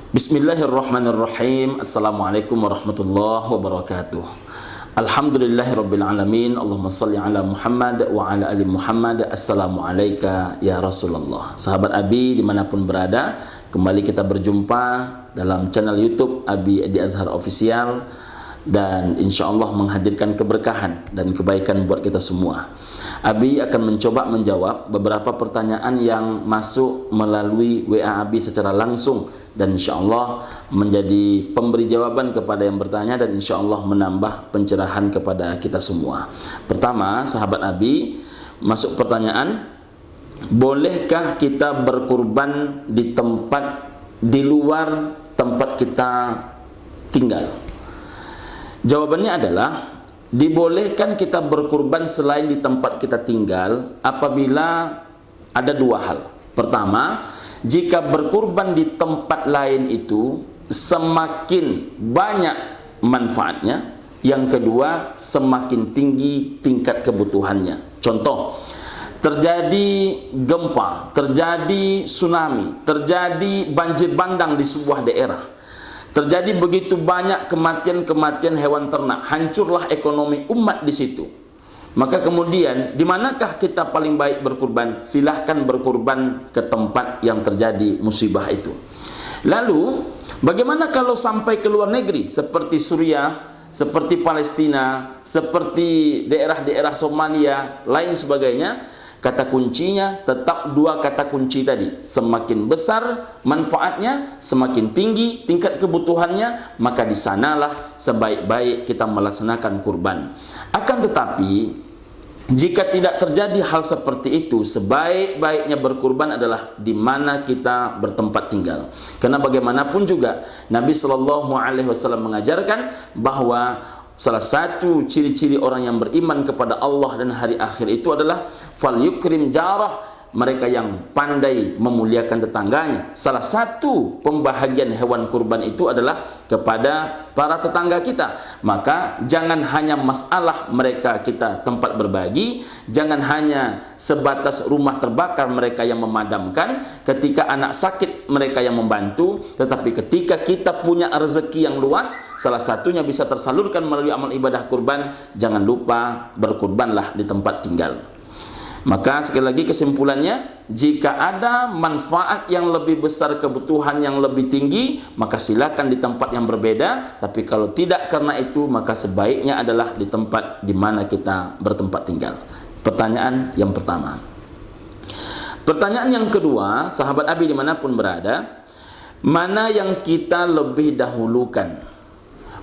Bismillahirrahmanirrahim. Assalamualaikum warahmatullahi wabarakatuh. Alhamdulillahirabbil alamin. Allahumma shalli ala Muhammad wa ala ali Muhammad. Assalamualaikum ya Rasulullah. Sahabat Abi dimanapun berada, kembali kita berjumpa dalam channel YouTube Abi Edi Azhar Official, dan insya Allah menghadirkan keberkahan dan kebaikan buat kita semua. Abi akan mencoba menjawab beberapa pertanyaan yang masuk melalui WA Abi secara langsung, dan insya Allah menjadi pemberi jawaban kepada yang bertanya, dan insya Allah menambah pencerahan kepada kita semua. Pertama, sahabat Abi, masuk pertanyaan, bolehkah kita berkurban di tempat di luar tempat kita tinggal? Jawabannya adalah, dibolehkan kita berkurban selain di tempat kita tinggal apabila ada dua hal. Pertama, jika berkurban di tempat lain itu semakin banyak manfaatnya. Yang kedua, semakin tinggi tingkat kebutuhannya. Contoh, terjadi gempa, terjadi tsunami, terjadi banjir bandang di sebuah daerah, terjadi begitu banyak kematian hewan ternak, hancurlah ekonomi umat di situ. Maka kemudian, di manakah kita paling baik berkurban? Silahkan berkurban ke tempat yang terjadi musibah itu. Lalu, bagaimana kalau sampai ke luar negeri, seperti Suriah, seperti Palestina, seperti daerah-daerah Somalia, lain sebagainya? Kata kuncinya tetap dua kata kunci tadi. Semakin besar manfaatnya, semakin tinggi tingkat kebutuhannya, maka di sanalah sebaik-baik kita melaksanakan kurban. Akan tetapi, jika tidak terjadi hal seperti itu, sebaik-baiknya berkurban adalah di mana kita bertempat tinggal. Karena bagaimanapun juga Nabi Shallallahu Alaihi Wasallam mengajarkan bahwa salah satu ciri-ciri orang yang beriman kepada Allah dan hari akhir itu adalah fal yukrim jarah, mereka yang pandai memuliakan tetangganya. Salah satu pembahagian hewan kurban itu adalah kepada para tetangga kita. Maka jangan hanya masalah mereka kita tempat berbagi, jangan hanya sebatas rumah terbakar mereka yang memadamkan, ketika anak sakit mereka yang membantu, tetapi ketika kita punya rezeki yang luas, salah satunya bisa tersalurkan melalui amal ibadah kurban, jangan lupa berkurbanlah di tempat tinggal. Maka sekali lagi kesimpulannya, jika ada manfaat yang lebih besar, kebutuhan yang lebih tinggi, maka silakan di tempat yang berbeda. Tapi kalau tidak karena itu, maka sebaiknya adalah di tempat di mana kita bertempat tinggal. Pertanyaan yang pertama. Pertanyaan yang kedua, sahabat Abi dimanapun berada, mana yang kita lebih dahulukan?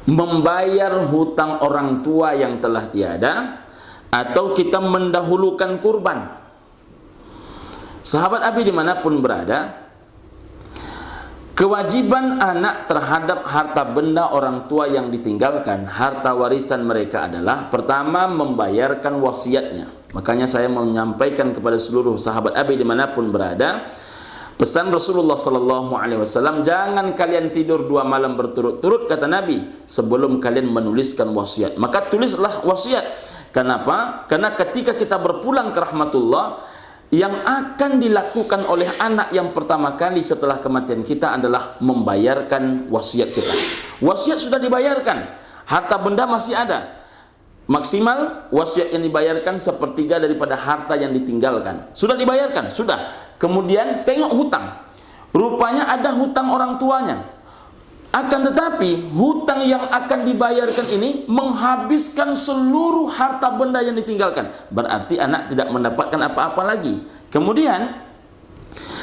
Membayar hutang orang tua yang telah tiada, atau kita mendahulukan kurban? Sahabat Abi dimanapun berada, kewajiban anak terhadap harta benda orang tua yang ditinggalkan, harta warisan mereka adalah pertama membayarkan wasiatnya. Makanya saya mau menyampaikan kepada seluruh sahabat Abi dimanapun berada, pesan Rasulullah Sallallahu Alaihi Wasallam, jangan kalian tidur 2 malam berturut-turut, kata Nabi, sebelum kalian menuliskan wasiat. Maka tulislah wasiat. Kenapa? Karena ketika kita berpulang ke rahmatullah, yang akan dilakukan oleh anak yang pertama kali setelah kematian kita adalah membayarkan wasiat kita. Wasiat sudah dibayarkan, harta benda masih ada. Maksimal wasiat yang dibayarkan sepertiga daripada harta yang ditinggalkan. Sudah dibayarkan, sudah. Kemudian tengok hutang. Rupanya ada hutang orang tuanya. Akan tetapi, hutang yang akan dibayarkan ini menghabiskan seluruh harta benda yang ditinggalkan. Berarti anak tidak mendapatkan apa-apa lagi. Kemudian,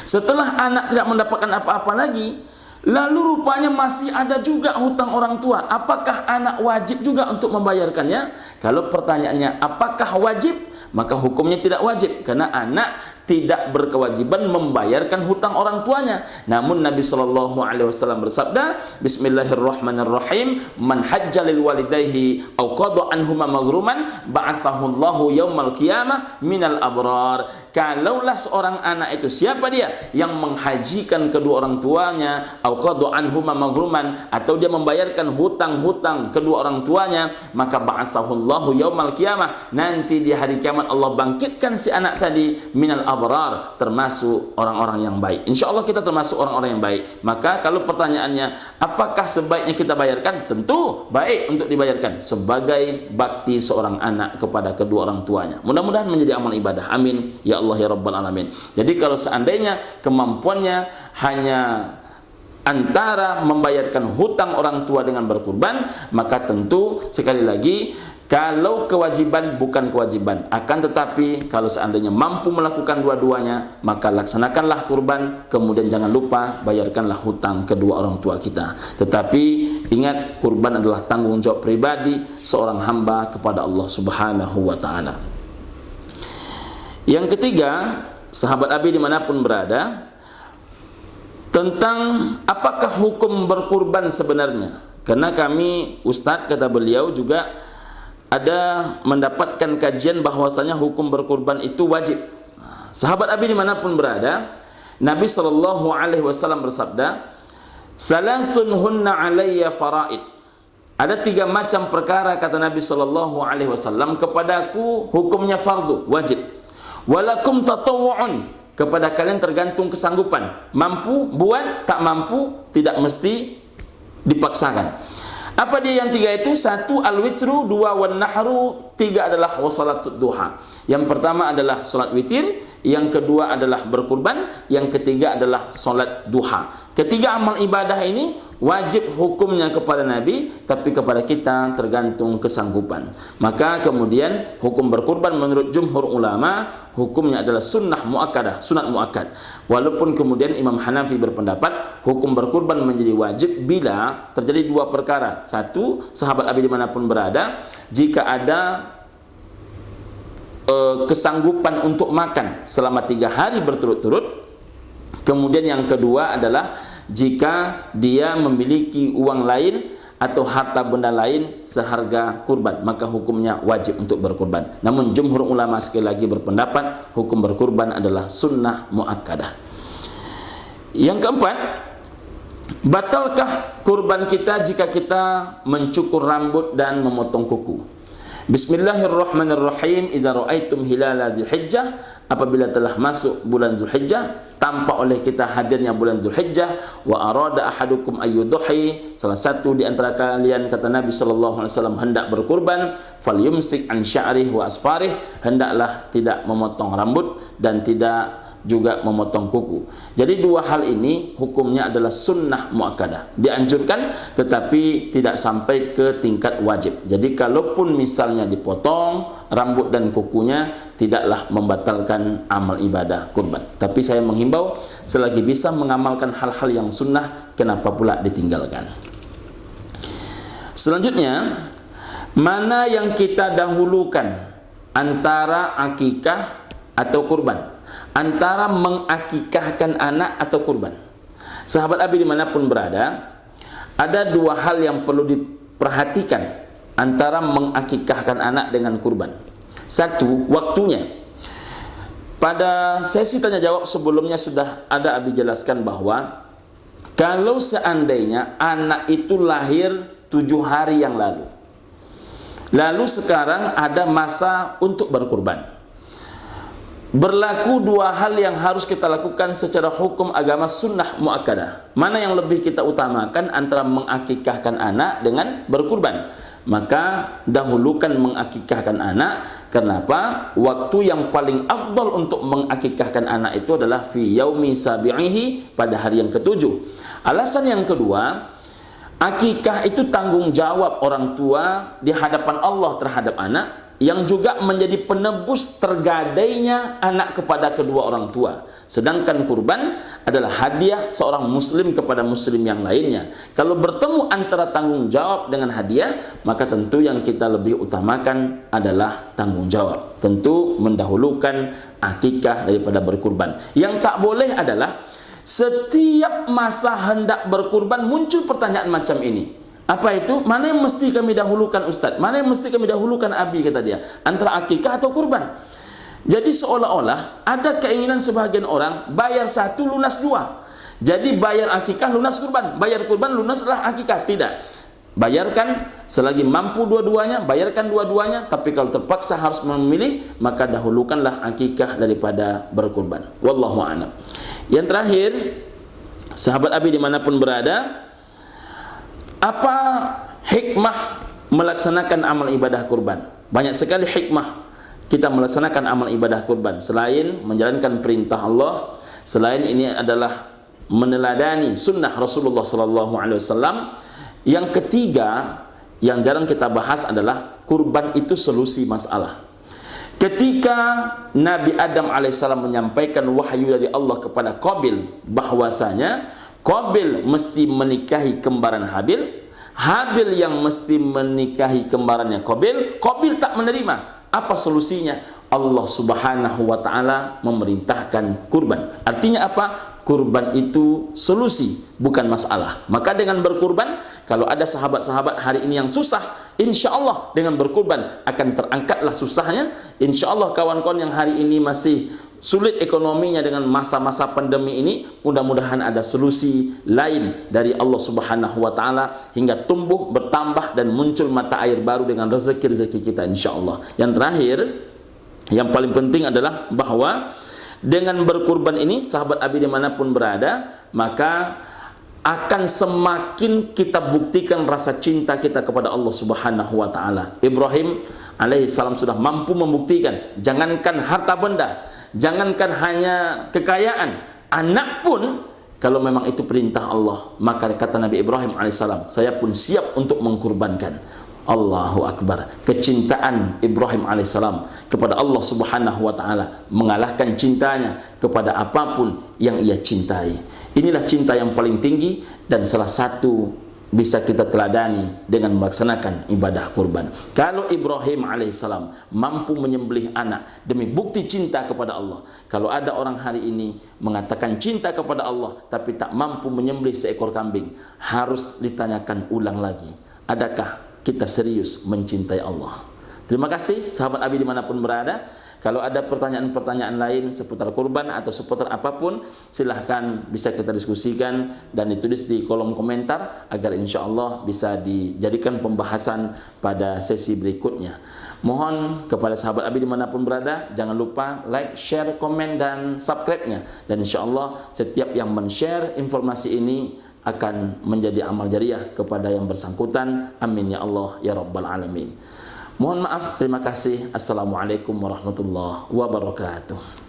setelah anak tidak mendapatkan apa-apa lagi, lalu rupanya masih ada juga hutang orang tua. Apakah anak wajib juga untuk membayarkannya? Kalau pertanyaannya, apakah wajib? Maka hukumnya tidak wajib, karena anak tidak berkewajiban membayarkan hutang orang tuanya. Namun Nabi Shallallahu Alaihi Wasallam bersabda, Bismillahirrahmanirrahim, man hajja lil walidayhi aw qada anhuma maghruman ba'asahu Allahu yaumal qiyamah minal abrar. Kalaulah seorang anak itu, siapa dia yang menghajikan kedua orang tuanya, aw qada anhuma maghruman, atau dia membayarkan hutang-hutang kedua orang tuanya, maka ba'asahu Allahu yaumal qiyamah, nanti di hari kiamat Allah bangkitkan si anak tadi minal abrar, termasuk orang-orang yang baik. Insya Allah kita termasuk orang-orang yang baik. Maka kalau pertanyaannya, apakah sebaiknya kita bayarkan? Tentu baik untuk dibayarkan sebagai bakti seorang anak kepada kedua orang tuanya. Mudah-mudahan menjadi amal ibadah. Amin ya Allah ya Rabbal Alamin. Jadi kalau seandainya kemampuannya hanya antara membayarkan hutang orang tua dengan berkurban, maka tentu sekali lagi, kalau kewajiban bukan kewajiban, akan tetapi kalau seandainya mampu melakukan dua-duanya, maka laksanakanlah kurban, kemudian jangan lupa bayarkanlah hutang kedua orang tua kita. Tetapi ingat, kurban adalah tanggung jawab pribadi seorang hamba kepada Allah Subhanahu wa ta'ala. Yang ketiga, sahabat Abi dimanapun berada, tentang apakah hukum berkurban sebenarnya. Karena kami, Ustadz kata beliau, juga ada mendapatkan kajian bahwasanya hukum berkurban itu wajib. Sahabat Abi dimanapun berada, Nabi SAW bersabda, "Salasun hunna alayya faraid." Ada 3 macam perkara, kata Nabi SAW, kepadaku hukumnya fardu, wajib. Walakum tatawwu'un, kepada kalian tergantung kesanggupan. Mampu buat, tak mampu tidak mesti dipaksakan. Apa dia yang 3 itu? 1 al-witru, 2 wan nahru, 3 adalah wasalatud duha. Yang pertama adalah salat witir, yang kedua adalah berkurban, yang ketiga adalah salat duha. Ketiga amal ibadah ini wajib hukumnya kepada Nabi, tapi kepada kita tergantung kesanggupan. Maka kemudian hukum berkurban menurut jumhur ulama hukumnya adalah sunnah muakkadah, sunat muakkad. Walaupun kemudian Imam Hanafi berpendapat hukum berkurban menjadi wajib bila terjadi 2 perkara. 1, sahabat Abi dimanapun berada, jika ada kesanggupan untuk makan selama 3 hari berturut-turut. Kemudian yang kedua adalah jika dia memiliki uang lain atau harta benda lain seharga kurban, maka hukumnya wajib untuk berkurban. Namun jumhur ulama sekali lagi berpendapat hukum berkurban adalah sunnah muakkadah. Yang keempat, batalkah kurban kita jika kita mencukur rambut dan memotong kuku? Bismillahirrahmanirrahim. Idza ra'aitum hilala dzulhijjah, apabila telah masuk bulan Dzulhijjah, tampak oleh kita hadirnya bulan Dzulhijjah, wa arada ahadukum ayyudhi, salah satu di antara kalian, kata Nabi sallallahu alaihi wasallam, hendak berkurban, falyumsik an sya'rih wa asfarih, hendaklah tidak memotong rambut dan tidak juga memotong kuku. Jadi 2 hal ini hukumnya adalah sunnah muakkadah, dianjurkan tetapi tidak sampai ke tingkat wajib. Jadi kalaupun misalnya dipotong rambut dan kukunya, tidaklah membatalkan amal ibadah kurban. Tapi saya menghimbau, selagi bisa mengamalkan hal-hal yang sunnah, kenapa pula ditinggalkan? Selanjutnya, mana yang kita dahulukan antara akikah atau kurban? Antara mengakikahkan anak atau kurban. Sahabat Abi dimanapun berada, ada 2 hal yang perlu diperhatikan antara mengakikahkan anak dengan kurban. 1, waktunya. Pada sesi tanya jawab sebelumnya sudah ada Abi jelaskan bahwa kalau seandainya anak itu lahir 7 hari yang lalu sekarang ada masa untuk berkurban, berlaku 2 hal yang harus kita lakukan secara hukum agama sunnah muakkadah. Mana yang lebih kita utamakan antara mengakikahkan anak dengan berkurban? Maka dahulukan mengakikahkan anak. Kenapa? Waktu yang paling afdal untuk mengakikahkan anak itu adalah fi yaumi sabi'ihi, pada hari yang ke-7. Alasan yang kedua, akikah itu tanggung jawab orang tua di hadapan Allah terhadap anak, yang juga menjadi penebus tergadainya anak kepada kedua orang tua. Sedangkan kurban adalah hadiah seorang muslim kepada muslim yang lainnya. Kalau bertemu antara tanggung jawab dengan hadiah, maka tentu yang kita lebih utamakan adalah tanggung jawab. Tentu mendahulukan akikah daripada berkurban. Yang tak boleh adalah setiap masa hendak berkurban muncul pertanyaan macam ini. Apa itu? Mana yang mesti kami dahulukan Ustaz? Mana yang mesti kami dahulukan Abi, kata dia, antara akikah atau kurban? Jadi seolah-olah ada keinginan sebagian orang bayar 1 lunas 2. Jadi bayar akikah lunas kurban, bayar kurban lunaslah akikah. Tidak. bayarkan. Selagi mampu dua-duanya, bayarkan dua-duanya. Tapi kalau terpaksa harus memilih, maka dahulukanlah akikah daripada berkurban. Wallahu a'lam. Yang terakhir, sahabat Abi dimanapun berada, apa hikmah melaksanakan amal ibadah kurban? Banyak sekali hikmah kita melaksanakan amal ibadah kurban. Selain menjalankan perintah Allah, selain ini adalah meneladani sunnah Rasulullah SAW. Yang ketiga, yang jarang kita bahas adalah kurban itu solusi masalah. Ketika Nabi Adam alaihissalam menyampaikan wahyu dari Allah kepada Qabil bahwasanya Qabil mesti menikahi kembaran Habil, Habil yang mesti menikahi kembarannya Qabil, Qabil tak menerima. Apa solusinya? Allah Subhanahu wa taala memerintahkan kurban. Artinya apa? Kurban itu solusi, bukan masalah. Maka dengan berkurban, kalau ada sahabat-sahabat hari ini yang susah, insya Allah dengan berkurban akan terangkatlah susahnya. Insya Allah kawan-kawan yang hari ini masih sulit ekonominya dengan masa-masa pandemi ini, mudah-mudahan ada solusi lain dari Allah Subhanahu wa taala hingga tumbuh, bertambah dan muncul mata air baru dengan rezeki-rezeki kita insya Allah. Yang terakhir, yang paling penting adalah bahwa dengan berkurban ini, sahabat Abi dimanapun berada, maka akan semakin kita buktikan rasa cinta kita kepada Allah Subhanahu wa taala. Ibrahim alaihissalam sudah mampu membuktikan, jangankan harta benda, jangankan hanya kekayaan, anak pun kalau memang itu perintah Allah, maka kata Nabi Ibrahim alaihissalam, saya pun siap untuk mengkurbankan. Allahu Akbar. Kecintaan Ibrahim alaihissalam kepada Allah Subhanahu wa taala mengalahkan cintanya kepada apapun yang ia cintai. Inilah cinta yang paling tinggi dan salah satu bisa kita teladani dengan melaksanakan ibadah kurban. Kalau Ibrahim alaihissalam mampu menyembelih anak demi bukti cinta kepada Allah, kalau ada orang hari ini mengatakan cinta kepada Allah tapi tak mampu menyembelih seekor kambing, harus ditanyakan ulang lagi, adakah kita serius mencintai Allah? Terima kasih sahabat Abi dimanapun berada. Kalau ada pertanyaan-pertanyaan lain seputar kurban atau seputar apapun, silahkan bisa kita diskusikan dan ditulis di kolom komentar agar insya Allah bisa dijadikan pembahasan pada sesi berikutnya. Mohon kepada sahabat Abi dimanapun berada, jangan lupa like, share, komen, dan subscribe-nya. Dan insya Allah setiap yang men-share informasi ini akan menjadi amal jariah kepada yang bersangkutan. Amin ya Allah ya Rabbal Alamin. Mohon maaf, terima kasih. Assalamualaikum warahmatullahi wabarakatuh.